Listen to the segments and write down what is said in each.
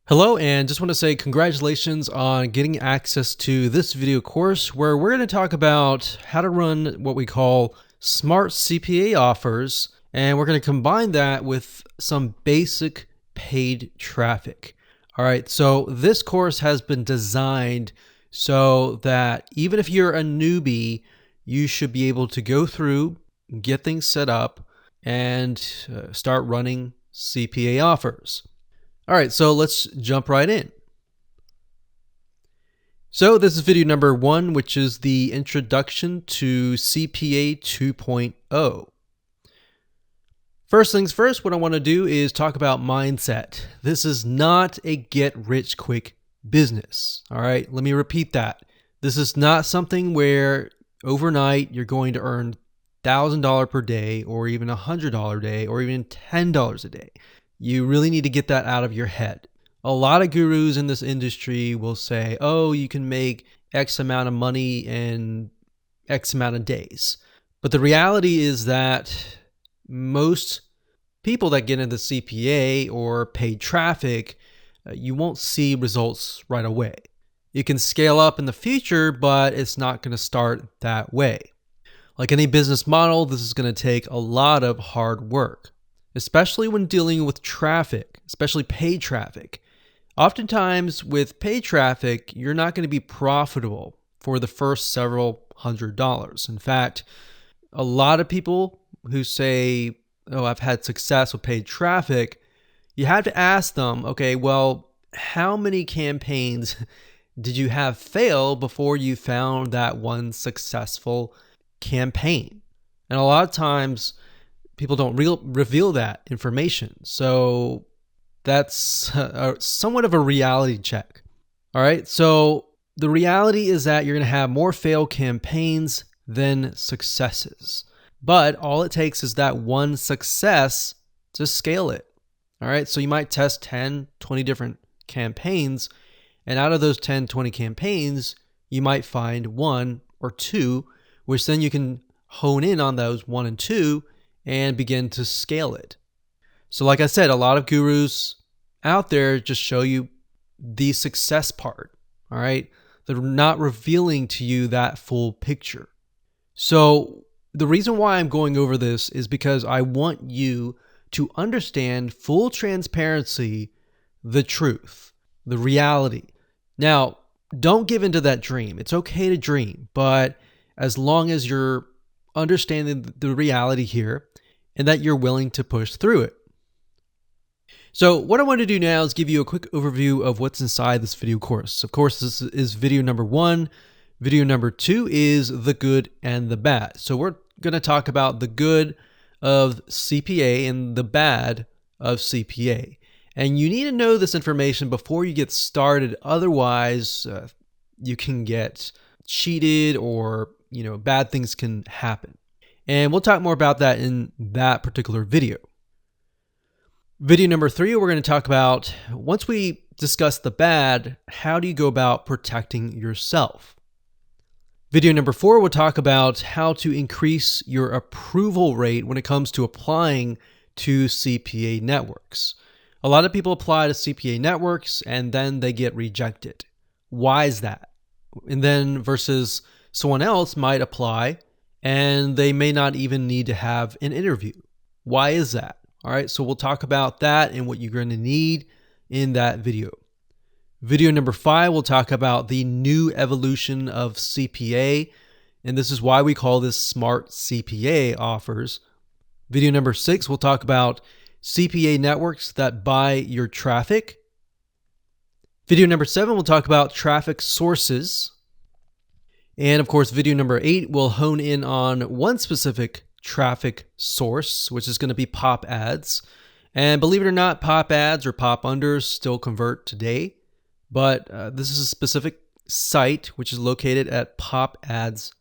Hello, and just want to say congratulations on getting access to this video course where we're going to talk about how to run what we call smart CPA offers, and we're going to combine that with some basic paid traffic. All right, so this course has been designed so that even if you're a newbie, you should be able to go through, get things set up, and start running CPA offers. All right, so let's jump right in. So this is video number 1, which is the introduction to CPA 2.0. First things first, what I want to do is talk about mindset. This is not a get-rich-quick business. All right, let me repeat that. This is not something where overnight you're going to earn $1,000 per day or even $100 a day or even $10 a day. You really need to get that out of your head. A lot of gurus in this industry will say, oh, you can make X amount of money in X amount of days. But the reality is that most people that get into CPA or paid traffic, you won't see results right away. You can scale up in the future, but it's not going to start that way. Like any business model, this is going to take a lot of hard work, especially when dealing with traffic, especially paid traffic. Oftentimes with paid traffic, you're not going to be profitable for the first several $100s. In fact, a lot of people who say, oh, I've had success with paid traffic, you have to ask them, okay, well, how many campaigns did you have fail before you found that one successful campaign? And a lot of times, people don't reveal that information. So that's somewhat of a reality check. All right. So the reality is that you're going to have more failed campaigns than successes. But all it takes is that one success to scale it. All right. So you might test 10, 20 different campaigns. And out of those 10, 20 campaigns, you might find 1 or 2, which then you can hone in on those 1 and 2 and begin to scale it. So like I said, a lot of gurus out there just show you the success part, all right? They're not revealing to you that full picture. So the reason why I'm going over this is because I want you to understand full transparency, the truth, the reality. Now, don't give into that dream. It's okay to dream, but as long as you're understanding the reality here and that you're willing to push through it. So what I want to do now is give you a quick overview of what's inside this video course. Of course, this is video number 1. Video number 2 is the good and the bad. So we're going to talk about the good of CPA and the bad of CPA. And you need to know this information before you get started. Otherwise, you can get cheated or bad things can happen. And we'll talk more about that in that particular video. Video number 3, we're going to talk about, once we discuss the bad, how do you go about protecting yourself? Video number 4, we'll talk about how to increase your approval rate when it comes to applying to CPA networks. A lot of people apply to CPA networks and then they get rejected. Why is that? And then versus someone else might apply and they may not even need to have an interview. Why is that? All right, so we'll talk about that and what you're going to need in that video. Video number 5, we'll talk about the new evolution of CPA, and this is why we call this smart CPA offers. Video number 6, we'll talk about CPA networks that buy your traffic. Video number 7, we'll talk about traffic sources. And of course, video number 8 will hone in on one specific traffic source, which is going to be pop ads. And believe it or not, pop ads or pop unders still convert today. But this is a specific site which is located at popads.com.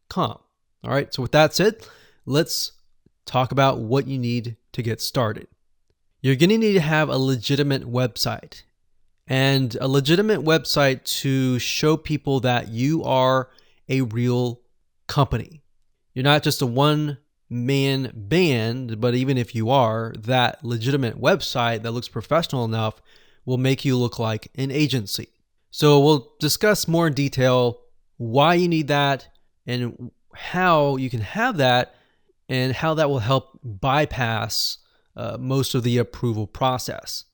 All right, so with that said, let's talk about what you need to get started. You're going to need to have a legitimate website. And a legitimate website to show people that you are a real company. You're not just a one-man band, but even if you are, that legitimate website that looks professional enough will make you look like an agency. So we'll discuss more in detail why you need that and how you can have that and how that will help bypass most of the approval process.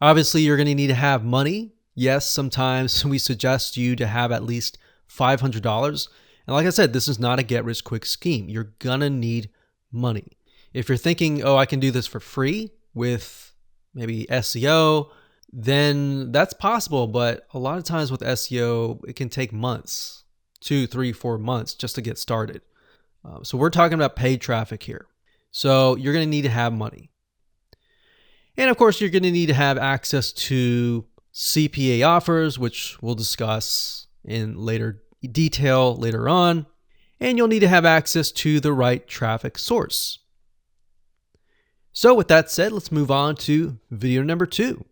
Obviously, you're going to need to have money. Yes, sometimes we suggest you to have at least $500. And like I said, this is not a get-rich-quick scheme. You're going to need money. If you're thinking, oh, I can do this for free with maybe SEO, then that's possible. But a lot of times with SEO, it can take months, 2, 3, 4 months just to get started. So we're talking about paid traffic here. So you're going to need to have money. And of course, you're going to need to have access to CPA offers, which we'll discuss in later detail later on. And you'll need to have access to the right traffic source. So with that said, let's move on to video number 2.